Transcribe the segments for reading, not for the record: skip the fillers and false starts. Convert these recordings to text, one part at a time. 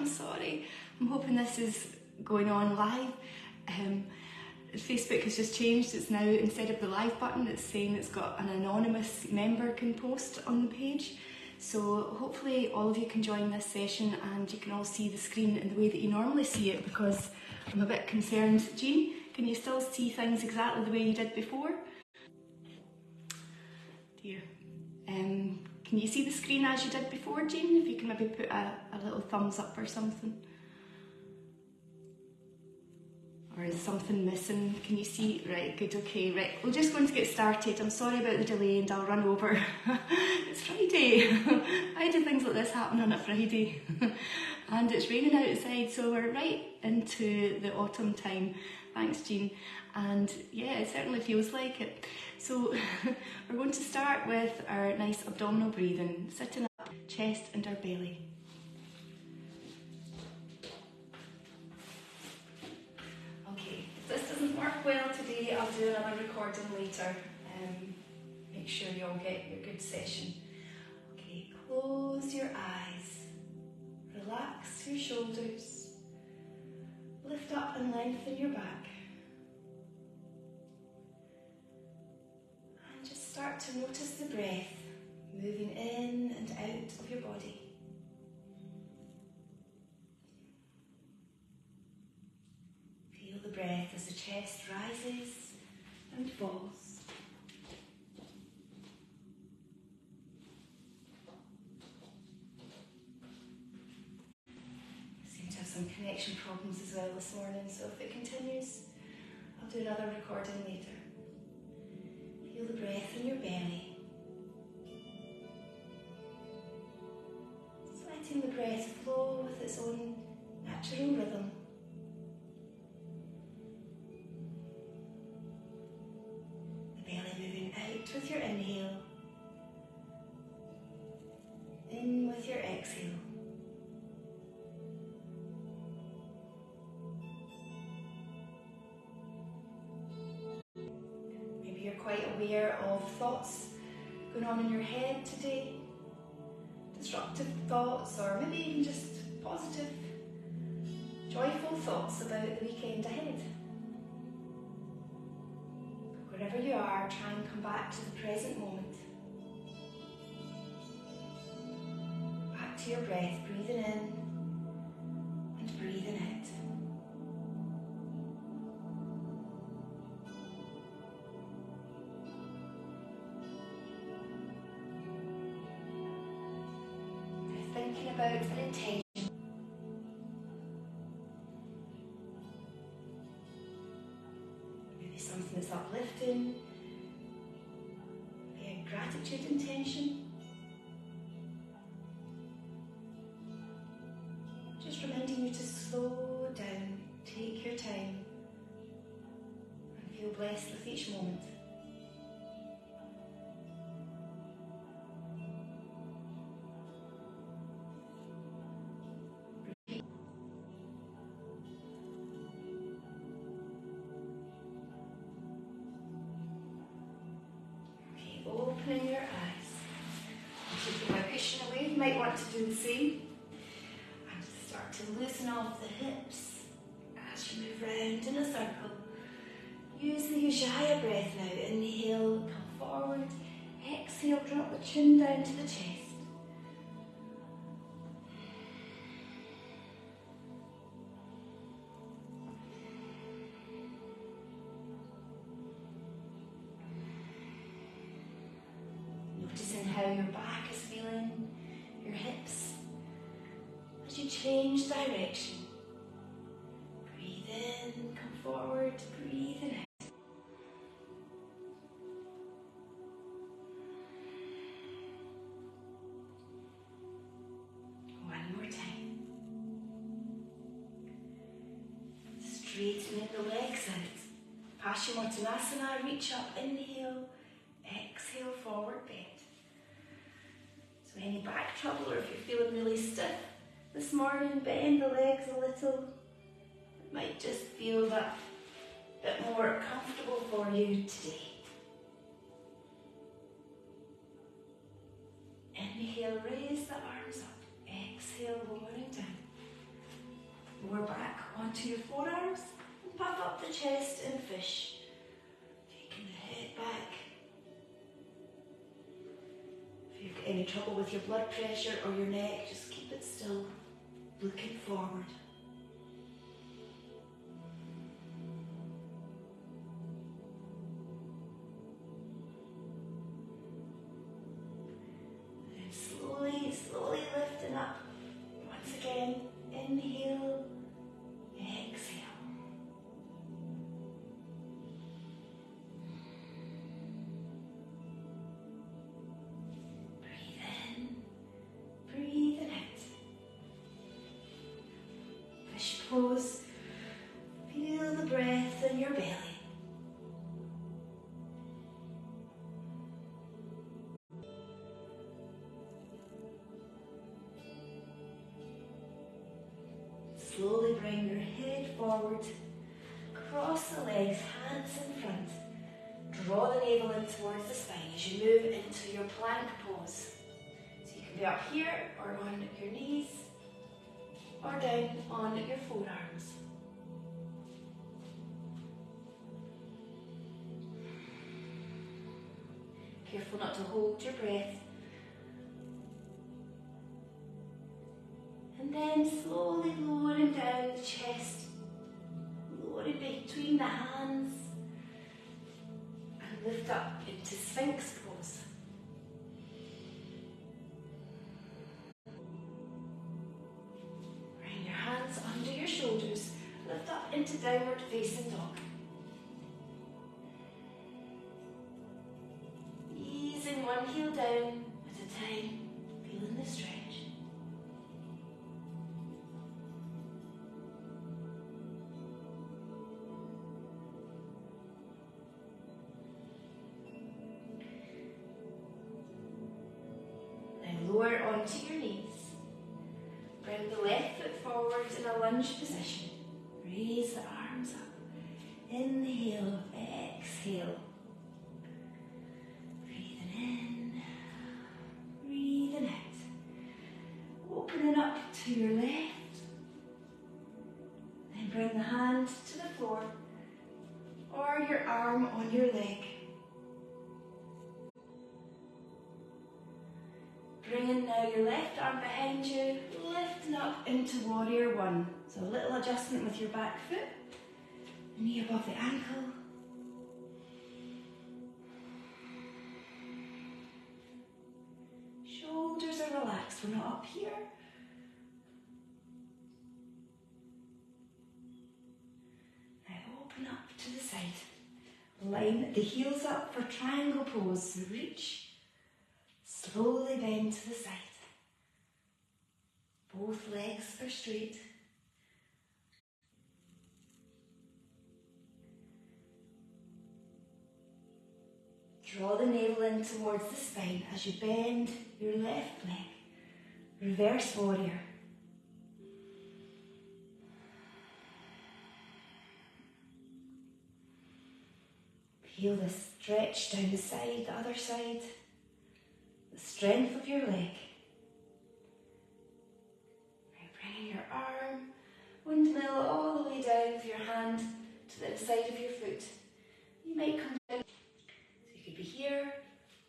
sorry. I'm hoping this is going on live. Facebook has just changed. It's now, instead of the live button, it's saying it's got an anonymous member can post on the page. So hopefully all of you can join this session and you can all see the screen in the way that you normally see it, because I'm a bit concerned. Jean, can you still see things exactly the way you did before? Dear. Can you see the screen as you did before, Jean? If you can maybe put a little thumbs up or something. Or is something missing? Can you see? Right, good, okay, right. We're just going to get started. I'm sorry about the delay and I'll run over. It's Friday. Why do things like this happen on a Friday? And it's raining outside, so we're right into the autumn time. Thanks, Jean. And yeah, it certainly feels like it. So we're going to start with our nice abdominal breathing, sitting up, chest and our belly. Okay, if this doesn't work well today, I'll do another recording later. Make sure you all get your good session. Okay, close your eyes, relax your shoulders, lift up and lengthen your back. Start to notice the breath moving in and out of your body. Feel the breath as the chest rises and falls. I seem to have some connection problems as well this morning, so if it continues, I'll do another recording later. Feel the breath in your belly. Just letting the breath flow with its own natural rhythm. The belly moving out with your inhale, in with your exhale. You're quite aware of thoughts going on in your head today, disruptive thoughts, or maybe even just positive, joyful thoughts about the weekend ahead. Wherever you are, try and come back to the present moment. Back to your breath, breathing in and breathing out. Thinking about an intention. Maybe something that's uplifting. Maybe a gratitude intention. Just reminding you to slow down, take your time, and feel blessed with each moment. Opening your eyes. Taking my cushion away, you might want to do the same. And start to loosen off the hips as you move round in a circle. Use the Ujjayi breath now. Inhale, come forward. Exhale, drop the chin down to the chest. Noticing how your back is feeling, your hips, as you change direction. Breathe in, come forward, breathe in out. One more time. Straightening the legs out. Paschimottanasana, reach up, inhale, exhale, forward bend. So any back trouble, or if you're feeling really stiff this morning, bend the legs a little. It might just feel that bit more comfortable for you today. Inhale, raise the arms up. Exhale, lowering down. Lower back onto your forearms and puff up the chest and fish. Taking the head back. If you've got any trouble with your blood pressure or your neck, just keep it still, looking forward. Then slowly lifting up. Once again, inhale, exhale. Breathe in, breathe out. Fish pose. Feel the breath in your belly. Slowly bring your head forward, cross the legs, hands in front. Draw the navel in towards the spine as you move into your plank pose. So you can be up here or on your knees or down on your forearms. Careful not to hold your breath. And then slowly lowering down the chest, lowering between the hands, and lift up into Sphinx pose. Bring your hands under your shoulders, lift up into downward facing dog. Easing one heel down at a time, feeling the stretch. Lower onto your knees. Bring the left foot forward in a lunge position. Raise the arms up. Inhale, exhale. Breathing in, breathing out. Opening up to your left. Then bring the hand to the floor or your arm on your leg. Bringing now your left arm behind you, lifting up into warrior one. So a little adjustment with your back foot, knee above the ankle. Shoulders are relaxed, we're not up here. Now open up to the side. Line the heels up for triangle pose, so reach. Slowly bend to the side. Both legs are straight. Draw the navel in towards the spine as you bend your left leg. Reverse warrior. Feel the stretch down the side, the other side. The strength of your leg. Now bringing your arm, windmill all the way down with your hand to the inside of your foot. You might come down, so you could be here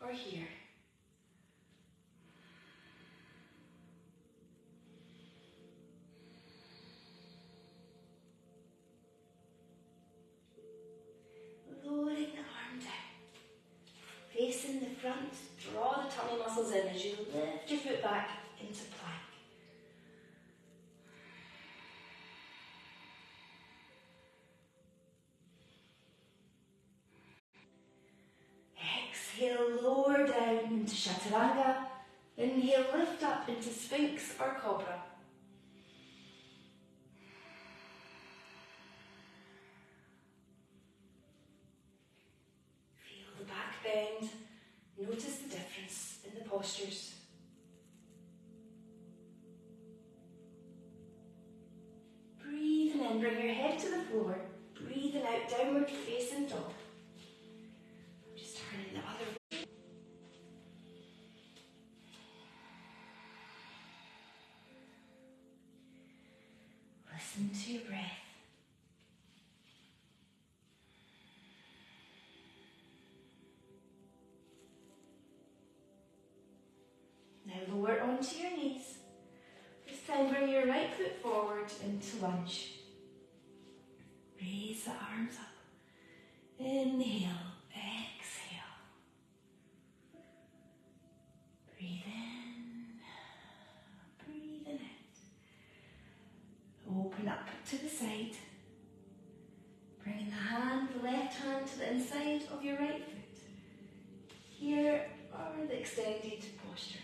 or here. Lowering the arm down. Facing the front, draw the tummy muscles in as you lift your foot back into plank. Exhale, lower down into chaturanga. Inhale, lift up into Sphinx or Cobra. Feel the back bend. Notice the difference in the postures. Breathing in, bring your head to the floor. Breathing out, downward facing dog. Just turning the other way. Listen to your breath. Now lower onto your knees. This time bring your right foot forward into lunge. Raise the arms up. Inhale, exhale. Breathe in, breathe out. Open up to the side. Bringing the left hand to the inside of your right foot. Here are the extended posture.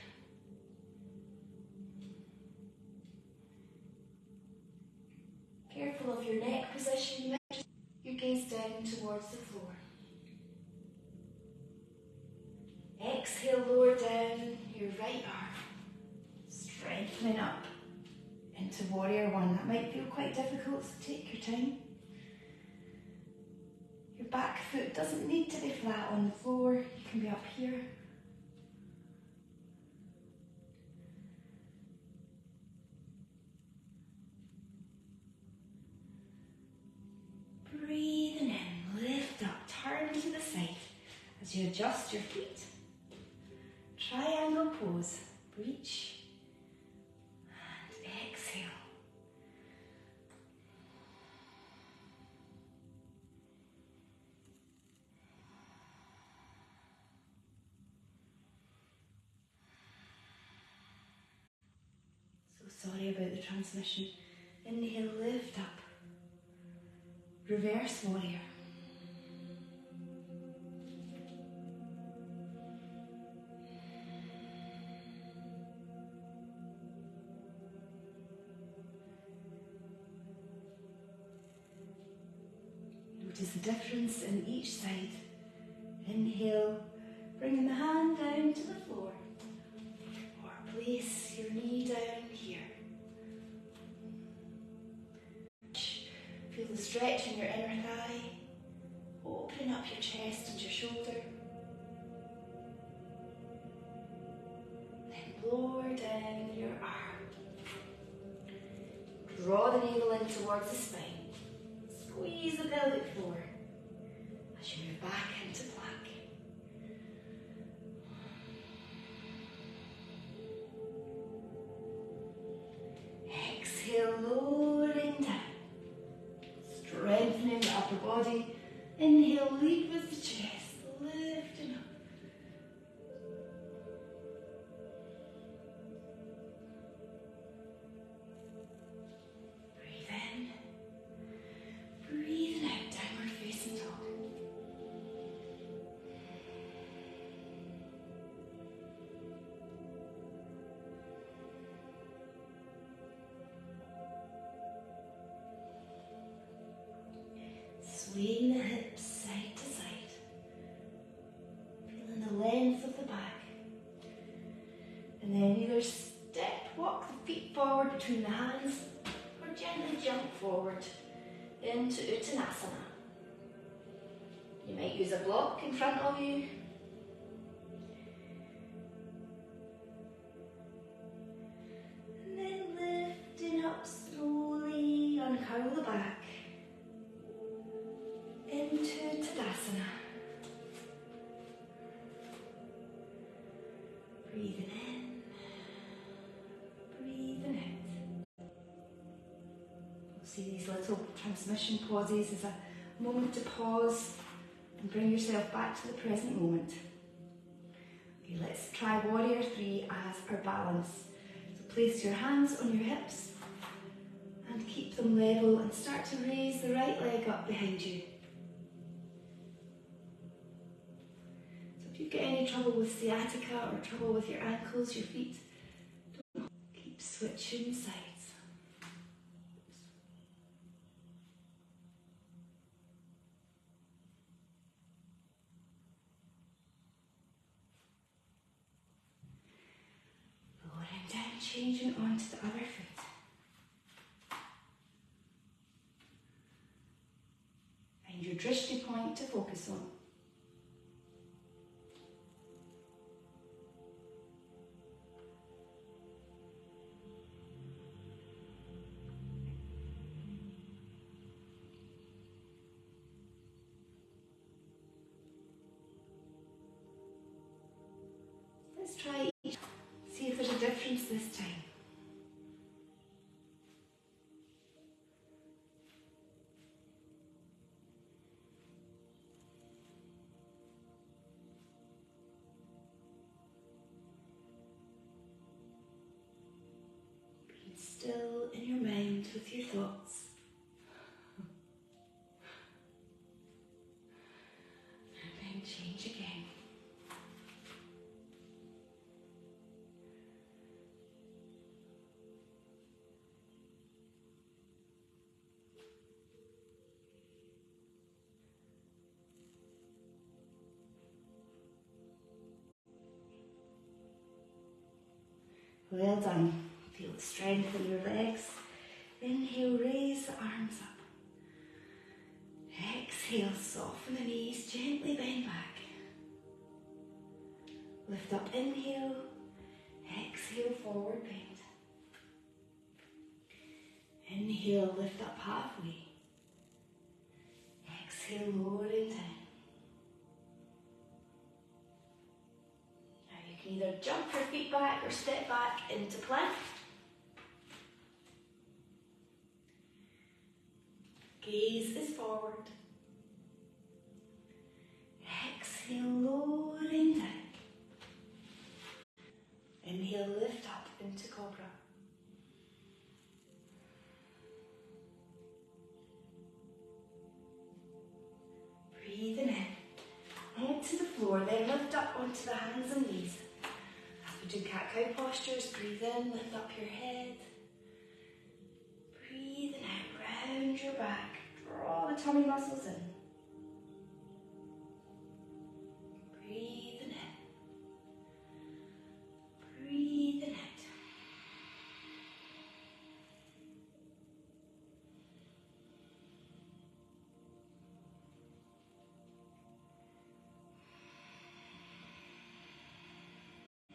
Careful of your neck position. Your gaze down towards the floor. Exhale, lower down your right arm. Strengthening up into warrior one. That might feel quite difficult, so take your time. Your back foot doesn't need to be flat on the floor. You can be up here. Breathing in, lift up, turn to the side as you adjust your feet. Triangle pose, reach and exhale. So sorry about the transmission. Inhale, lift up. Reverse warrior. Notice the difference in each side. Inhale, bringing the hand down to the floor. Or place your knee down here. Feel the stretch in your inner thigh. Open up your chest and your shoulder. Then lower down your arm. Draw the navel in towards the spine. Squeeze the pelvic floor as you move back into plank. Exhale, lowering down. Strengthening the upper body. Inhale, lead with the chest, lifting up. Breathe in. Breathe out, downward facing dog. Swaying the hips side to side. Feeling the length of the back. And then either walk the feet forward between the hands or gently jump forward into Uttanasana. You might use a block in front of you. And then lifting up slowly, uncurl the back. Into Tadasana. Breathing in, breathing out. We'll see these little transmission pauses as a moment to pause and bring yourself back to the present moment. Okay, let's try warrior three as our balance. So place your hands on your hips and keep them level and start to raise the right leg up behind you. If you get any trouble with sciatica or trouble with your ankles, your feet, don't keep switching sides. Lowering down, changing onto the other foot. Find your drishti point to focus on. with your thoughts. And then change again. Well done. Feel the strength in your legs. Inhale, raise the arms up. Exhale, soften the knees, gently bend back. Lift up, inhale. Exhale, forward bend. Inhale, lift up halfway. Exhale, lowering down. You can either jump your feet back or step back into plank. Gaze is forward. Exhale, lowering down. Inhale, lift up into cobra. Breathing in. Onto the floor, then lift up onto the hands and knees. As we do cat-cow postures, breathe in, lift up your head. Breathing out, round your back. Draw the tummy muscles in. Breathing in. Breathing out.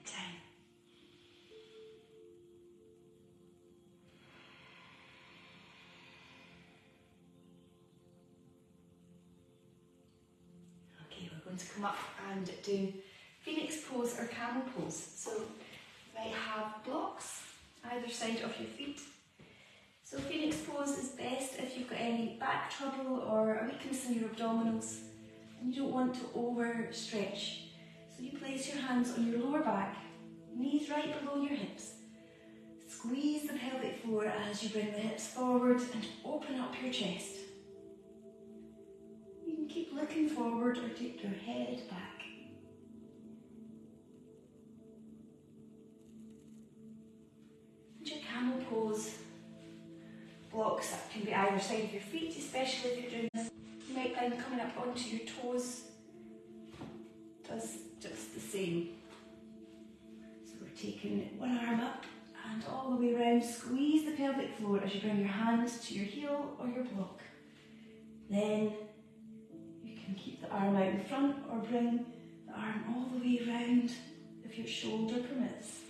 Time. Okay, we're going to come up and do Phoenix Pose or Camel Pose. So you might have blocks either side of your feet. So Phoenix Pose is best if you've got any back trouble or a weakness in your abdominals and you don't want to overstretch. So you place your hands on your lower back, knees right below your hips. Squeeze the pelvic floor as you bring the hips forward and open up your chest. You can keep looking forward or take your head back. And your Camel Pose blocks that can be either side of your feet, especially if you're doing this. You might find coming up onto your toes does just the same. So we're taking one arm up and all the way around. Squeeze the pelvic floor as you bring your hands to your heel or your block. Then you can keep the arm out in front or bring the arm all the way around if your shoulder permits.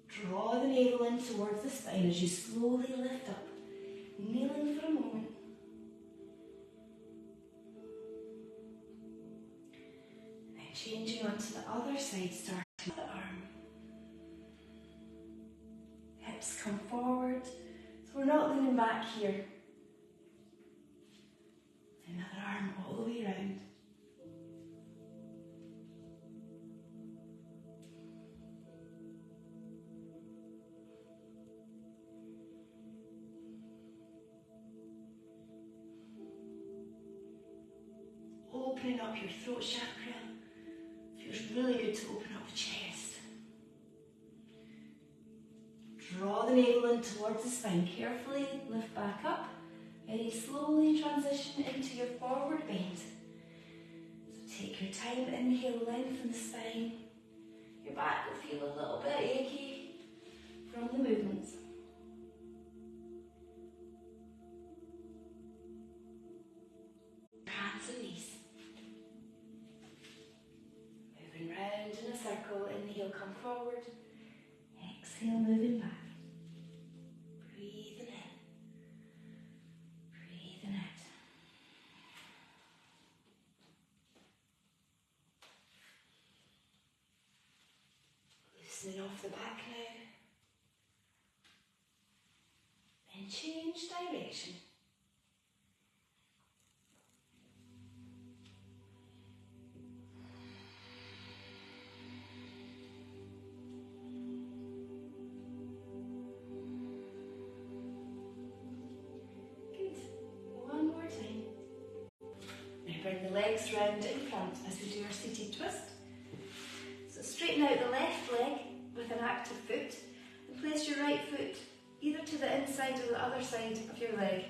Draw the navel in towards the spine as you slowly lift up, kneeling for a moment. And then changing onto the other side, starting with the arm. Hips come forward, so we're not leaning back here. Another arm all the way around. Opening up your throat chakra. Feels really good to open up the chest. Draw the navel in towards the spine. Carefully lift back up. Very slowly transition into your forward bend. So take your time. Inhale, lengthen the spine. Your back will feel a little bit achy from the movements. Hands and knees. Moving round in a circle. Inhale, come forward. Exhale, moving back. Breathing in. Breathing out. Loosening off the back now. Then change direction. legs round in front as we do our seated twist. So straighten out the left leg with an active foot and place your right foot either to the inside or the other side of your leg.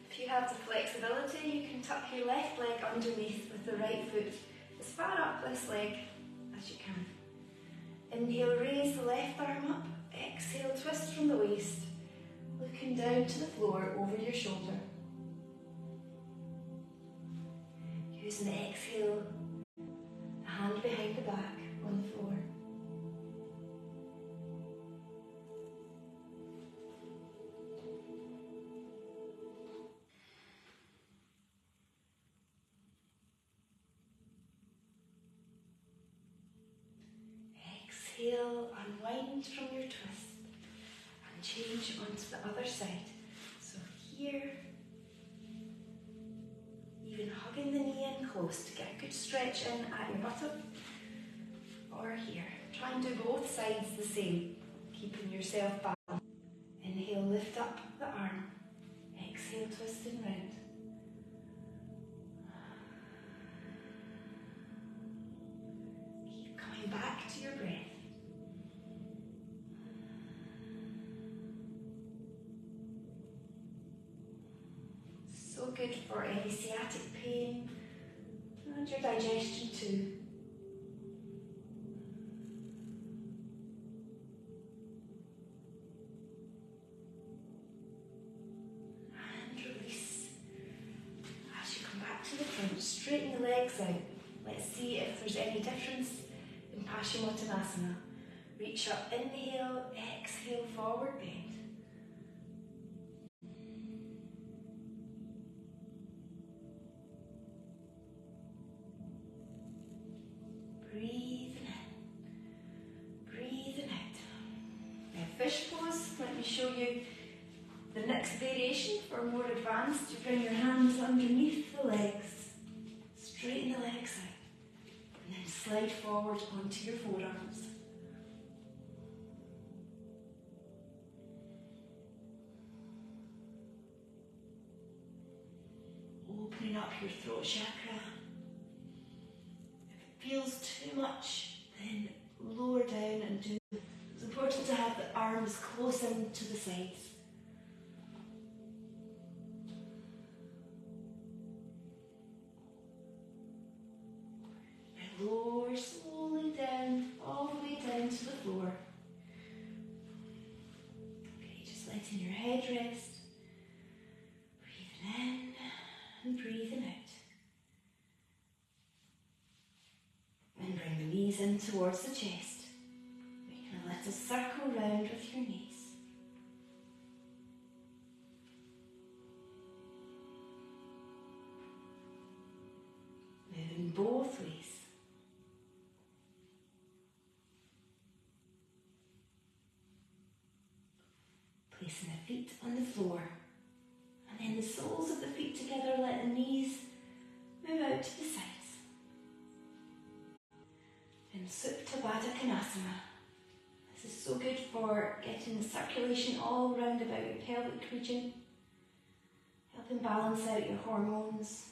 If you have the flexibility, you can tuck your left leg underneath with the right foot as far up this leg as you can. Inhale, raise the left arm up. Exhale, twist from the waist, looking down to the floor over your shoulder. Use an exhale, the hand behind the back on the floor. Exhale, unwind from your twist and change onto the other side. So here, even hugging the knee in close to get a good stretch in at your buttock, or here. Try and do both sides the same, keeping yourself balanced. Inhale, lift up the arm. Exhale, twisting round. Keep coming back to your breath. So good for any sciatic pain and your digestion too. And release. As you come back to the front, straighten the legs out. Let's see if there's any difference in Paschimottanasana. Reach up, inhale, exhale, forward bend. Breathing in, breathing out. Now fish pose, let me show you the next variation for more advanced. You bring your hands underneath the legs, straighten the legs out, and then slide forward onto your forearms. Opening up your throat chakra. Feels too much, then lower down and do. It's important to have the arms close in to the sides. Now lower slowly down, all the way down to the floor. Okay, just letting your head rest. Breathing in and breathing out. And bring the knees in towards the chest, making a little circle round with your knees. Moving both ways. Placing the feet on the floor, and then the soles of the feet together, let the knees move out to the sides. And Supta Baddha Konasana. This is so good for getting the circulation all round about your pelvic region, helping balance out your hormones.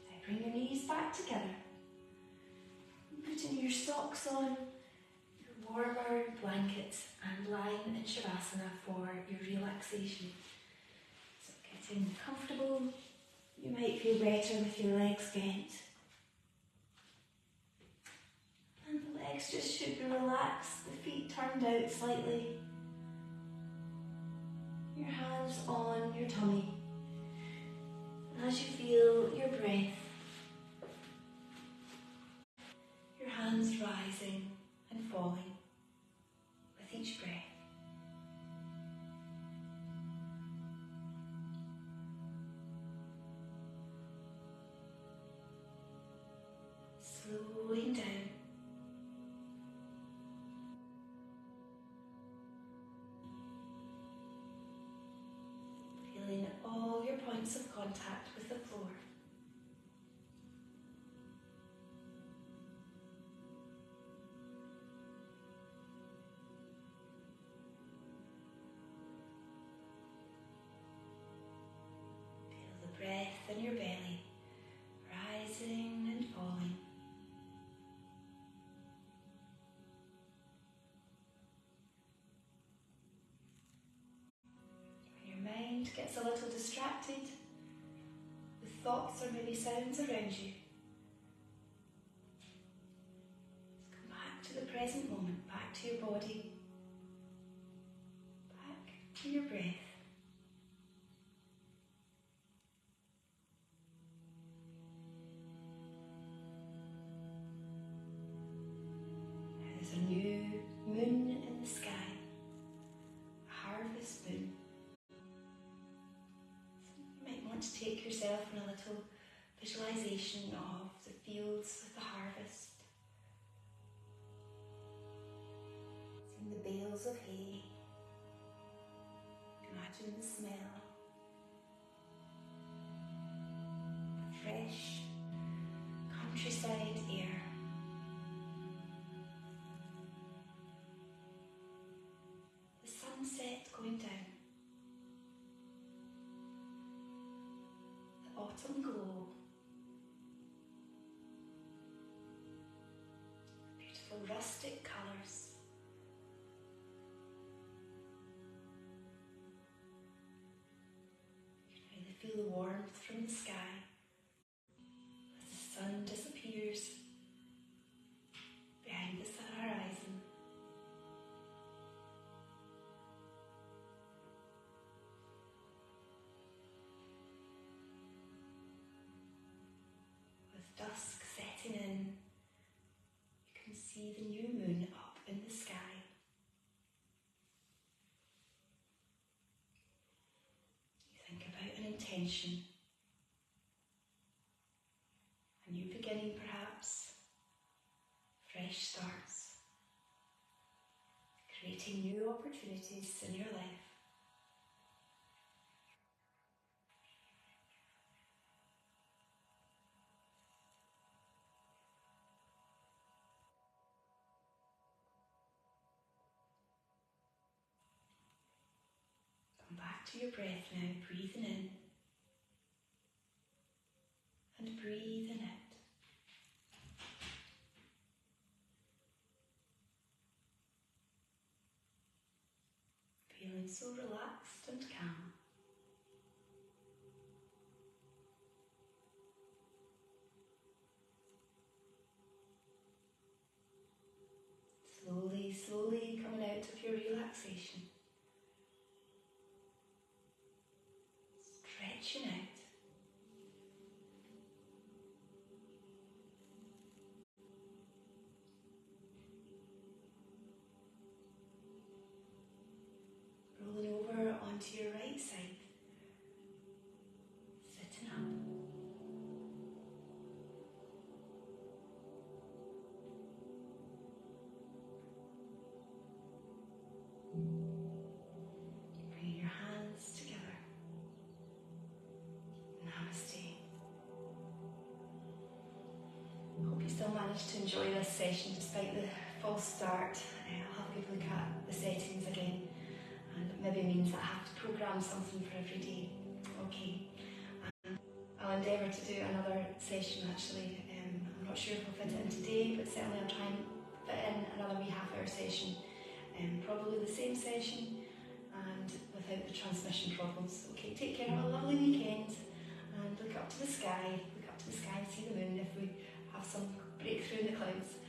Now bring your knees back together, putting your socks on, warmer blanket, and lying in Shavasana for your relaxation. So getting comfortable. You might feel better with your legs bent. And the legs just should be relaxed, the feet turned out slightly. Your hands on your tummy. And as you feel your breath, your hands rising and falling with each breath. Slowing down. Feeling all your points of contact with the floor. gets a little distracted with thoughts or maybe sounds around you, just come back to the present moment, back to your body, back to your breath. There's a new moon in the sky, a harvest moon. So you might want to take yourself on a little visualization of the fields with the harvest. Seeing the bales of hay. Imagine the smell. The fresh countryside air. Sunset going down, the autumn glow, beautiful rustic colours, you can really feel the warmth from the sky as the sun disappears behind the horizon. Dusk setting in, you can see the new moon up in the sky. You think about an intention, a new beginning perhaps, fresh starts, creating new opportunities in your life. Come back to your breath now, breathing in and breathing out. Feeling so relaxed and calm. Slowly, slowly coming out of your relaxation. Stretching out. Rolling over onto your right side. Sitting up. Bringing your hands together. Namaste. Hope you still managed to enjoy this session despite the false start. I'll have a good look at the settings again, and it maybe means that I have to program something for every day. Okay. I'll endeavour to do another session actually. I'm not sure if I'll fit it in today, but certainly I'll try and fit in another wee half-hour session. Probably the same session and without the transmission problems. Okay, take care, have a lovely weekend, and look up to the sky and see the moon if we have some breakthrough in the clouds.